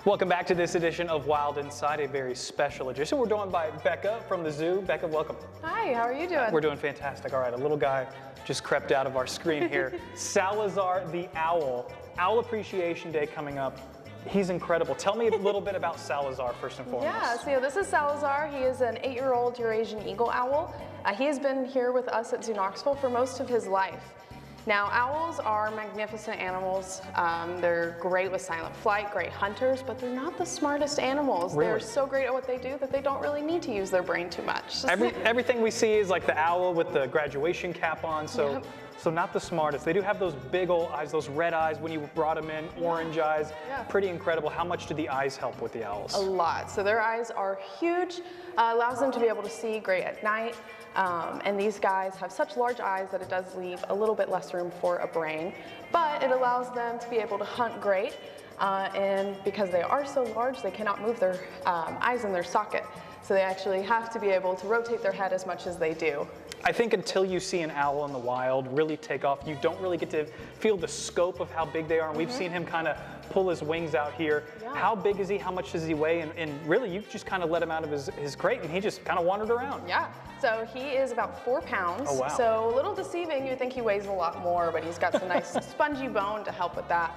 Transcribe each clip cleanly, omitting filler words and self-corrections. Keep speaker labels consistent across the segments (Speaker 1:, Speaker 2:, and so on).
Speaker 1: Welcome back to this edition of Wild Inside, a very special edition. We're joined by Becca from the zoo. Becca, welcome.
Speaker 2: Hi, how are you doing?
Speaker 1: We're doing fantastic. All right, a little guy just crept out of our screen here. Salazar the owl. Owl Appreciation Day coming up. He's incredible. Tell me a little bit about Salazar first and foremost.
Speaker 2: Yeah, so this is Salazar. He is an 8-year-old Eurasian eagle owl. He has been here with us at Zoo Knoxville for most of his life. Now, owls are magnificent animals. They're great with silent flight, great hunters, but they're not the smartest animals.
Speaker 1: Really?
Speaker 2: They're so great at what they do that they don't really need to use their brain too much.
Speaker 1: Everything we see is like the owl with the graduation cap on, so
Speaker 2: Yep.
Speaker 1: so not the smartest. They do have those big old eyes, those red eyes when you brought them in, orange eyes.
Speaker 2: Yeah.
Speaker 1: Pretty incredible. How much do the eyes help with the owls?
Speaker 2: A lot. So their eyes are huge, allows them to be able to see great at night. And these guys have such large eyes that it does leave a little bit less room for a brain, but it allows them to be able to hunt great. And because they are so large, they cannot move their eyes in their socket. So they actually have to be able to rotate their head as much as they do.
Speaker 1: I think until you see an owl in the wild really take off, you don't really get to feel the scope of how big they are. And we've seen him kind of pull his wings out here.
Speaker 2: Yeah.
Speaker 1: How big is he? How much does he weigh? And really, you just kind of let him out of his crate and he just kind of wandered around.
Speaker 2: Yeah, so he is about 4 pounds.
Speaker 1: Oh, wow.
Speaker 2: So a little deceiving, you'd think he weighs a lot more, but he's got some nice spongy bone to help with that.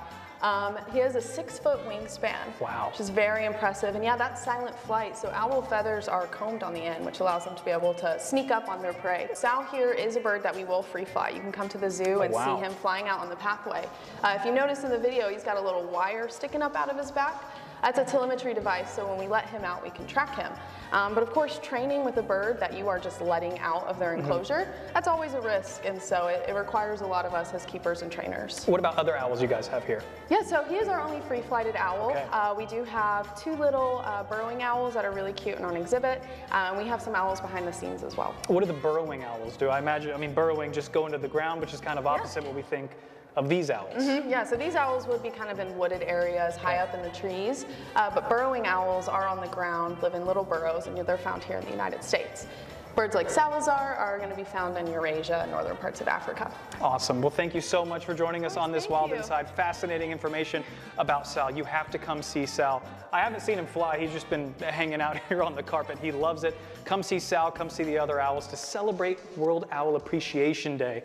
Speaker 2: He has a 6-foot wingspan,
Speaker 1: Wow.
Speaker 2: which is very impressive. And yeah, that's silent flight. So owl feathers are combed on the end, which allows them to be able to sneak up on their prey. Sal here is a bird that we will free fly. You can come to the zoo and
Speaker 1: wow.
Speaker 2: see him flying out on the pathway. If you notice in the video, he's got a little wire sticking up out of his back. That's a telemetry device, so when we let him out, we can track him. But of course, training with a bird that you are just letting out of their enclosure, that's always a risk, and so it requires a lot of us as keepers and trainers.
Speaker 1: What about other owls you guys have here?
Speaker 2: Yeah, so he is our only free-flighted owl.
Speaker 1: Okay.
Speaker 2: We do have 2 little burrowing owls that are really cute and on exhibit. We have some owls behind the scenes as well.
Speaker 1: What do the burrowing owls do? I mean, burrowing just go into the ground, which is kind of opposite what we think of these owls.
Speaker 2: Yeah, so these owls would be kind of in wooded areas, high up in the trees, but burrowing owls are on the ground, live in little burrows, and they're found here in the United States. Birds like Salazar are going to be found in Eurasia and northern parts of Africa.
Speaker 1: Awesome. Well, thank you so much for joining us on this
Speaker 2: Thank
Speaker 1: Wild
Speaker 2: you.
Speaker 1: Inside. Fascinating information about Sal. You have to come see Sal. I haven't seen him fly. He's just been hanging out here on the carpet. He loves it. Come see Sal. Come see the other owls to celebrate World Owl Appreciation Day.